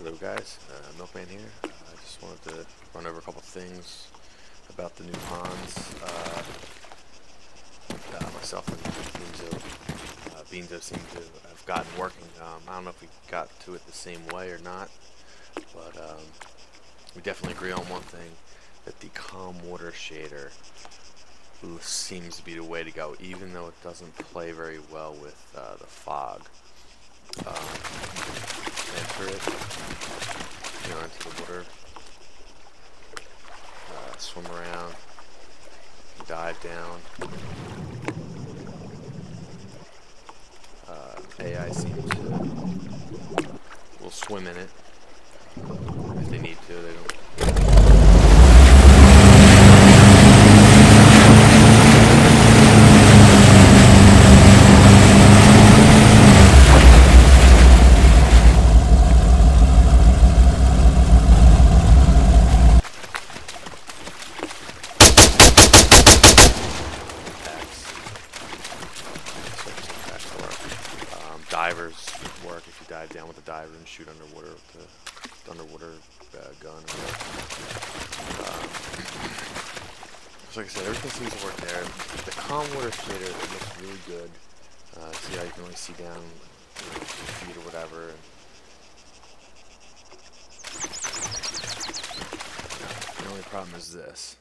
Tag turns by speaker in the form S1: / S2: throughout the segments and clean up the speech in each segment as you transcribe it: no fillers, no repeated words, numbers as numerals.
S1: Hello guys, Milkman here. I just wanted to run over a couple things about the new ponds. Myself and Beanzo seem to have gotten working. I don't know if we got to it the same way or not, but we definitely agree on one thing, that the calm water shader seems to be the way to go, even though it doesn't play very well with the fog. Enter it, into the water, swim around, dive down. AI seems to will swim in it if they need to. They don't. Divers work if you dive down with a diver and shoot underwater with the underwater gun. So like I said, everything seems to work there. The calm water shader, it looks really good. See how you can only see down 2 feet or whatever. The only problem is this.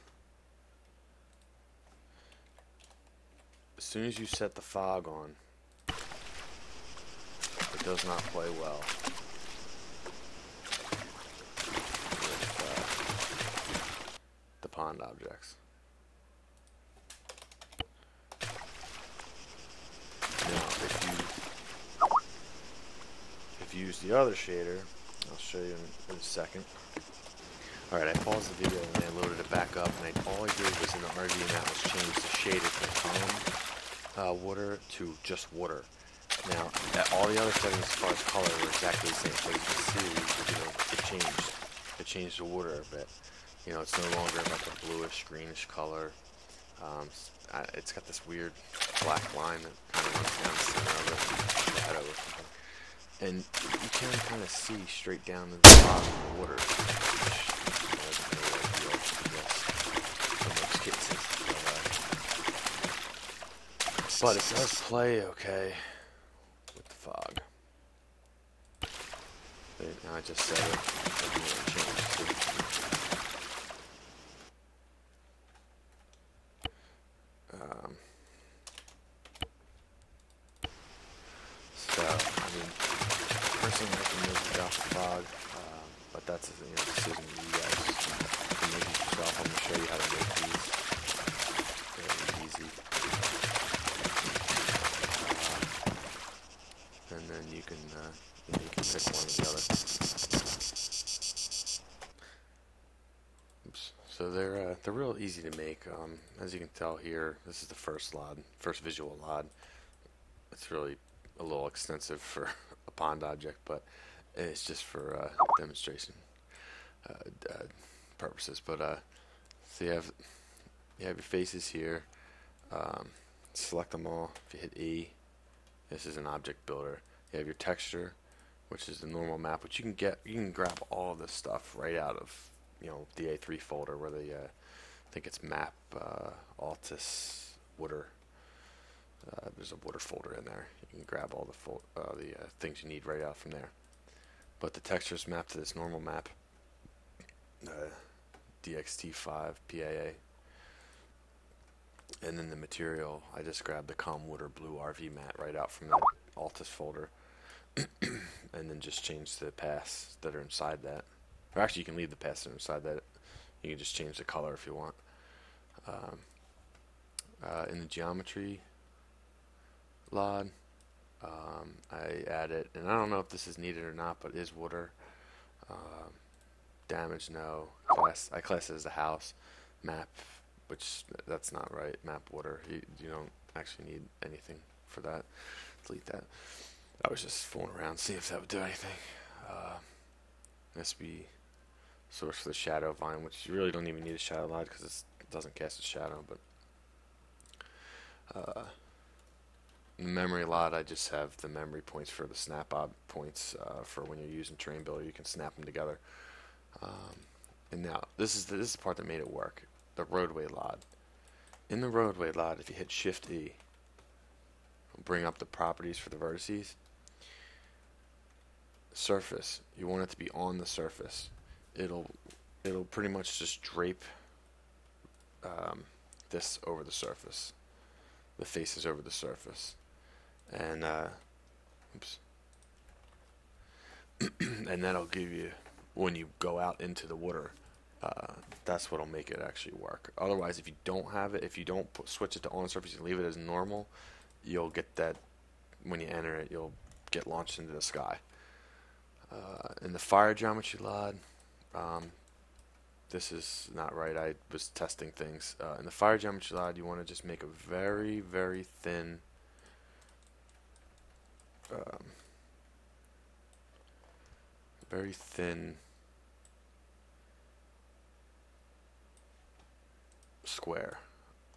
S1: As soon as you set the fog on, it does not play well with the pond objects. Now, if you use the other shader, I'll show you in a second. Alright, I paused the video and I loaded it back up, and all I did was in the RV map was change the shader from calm water to just water. Now, all the other settings as far as color were exactly the same. So you can see, it changed. It changed the water a bit. It's no longer like a bluish, greenish color. It's got this weird black line that kind of runs down the center of it, shadow or something. And you can kind of see straight down to the bottom of the water, which isn't really ideal, I guess, for most cases. But it does play okay with the fog. Now I just set it. Doesn't really change. So, personally, I can move it off the fog, but that's a decision you guys can make it yourself. I'm going to show you how to make these very easy. And then you can pick one or the other. Oops. So they're real easy to make. As you can tell here, this is the first visual LOD. It's really a little extensive for a pond object, but it's just for demonstration purposes. But so you have your faces here. Select them all. If you hit E, this is an object builder. You have your texture, which is the normal map, which you can grab all of this stuff right out of the A3 folder where they I think it's map Altus water. There's a water folder in there. You can grab all the things you need right out from there. But the texture is mapped to this normal map, DXT5 PAA. And then the material, I just grabbed the calm water blue RV mat right out from that Altus folder, and then just change the paths that are inside that. Or actually, you can leave the paths that are inside that. You can just change the color if you want. In the geometry LOD, I added, and I don't know if this is needed or not, but is water. Damage, no. I class it as a house. Map, which that's not right. Map water. You don't actually need anything for that. Delete that. I was just fooling around, see if that would do anything. SB source for the shadow vine, which you really don't even need a shadow LOD because it doesn't cast a shadow, but In the memory lot, I just have the memory points for the snap ob points for when you're using Terrain Builder. You can snap them together. And now, this is the part that made it work. The roadway lot. In the roadway lot, if you hit Shift E, it'll bring up the properties for the vertices. Surface, you want it to be on the surface. It'll pretty much just drape this over the surface. The faces over the surface. And oops. And that'll give you, when you go out into the water, that's what'll make it actually work. Otherwise, if you don't have it, if you don't switch it to on surface, you leave it as normal, you'll get that, when you enter it, you'll get launched into the sky. In the fire geometry lot, this is not right. I was testing things. In the fire geometry lot, you want to just make a very, very thin square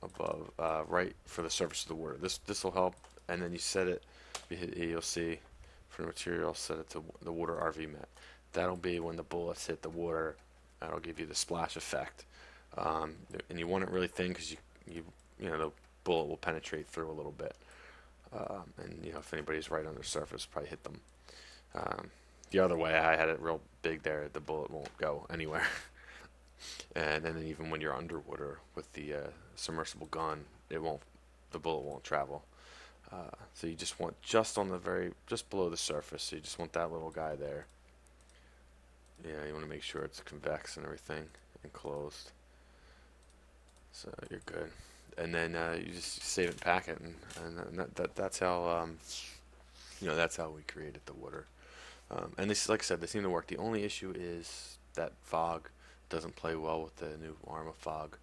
S1: above, right for the surface of the water. This will help, and then you set it. You hit E, you'll see for the material, set it to the water RV mat. That'll be when the bullets hit the water. That'll give you the splash effect, and you want it really thin because you know the bullet will penetrate through a little bit, and you know if anybody's right on the surface, probably hit them. The other way, I had it real big there. The bullet won't go anywhere. And then even when you're underwater with the submersible gun, the bullet won't travel. So you just want just below the surface. So you just want that little guy there. Yeah, you want to make sure it's convex and everything and closed. So you're good. And then you just save it and pack it, and that's how that's how we created the water. And this, like I said, they seem to work. The only issue is that fog doesn't play well with the new Arma fog,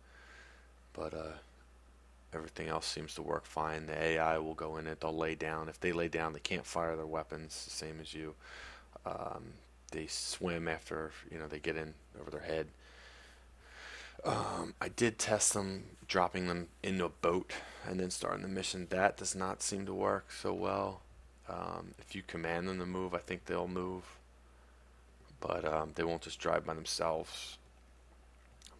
S1: but everything else seems to work fine. The AI will go in it. They'll lay down. If they lay down, they can't fire their weapons, the same as you. They swim after they get in over their head. I did test them dropping them into a boat and then starting the mission. That does not seem to work so well. If you command them to move, I think they'll move, but they won't just drive by themselves.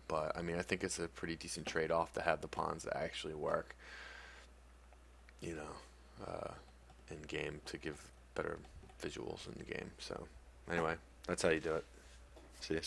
S1: But I mean, I think it's a pretty decent trade-off to have the pawns that actually work, in game to give better visuals in the game. So anyway, that's how you do it. See you.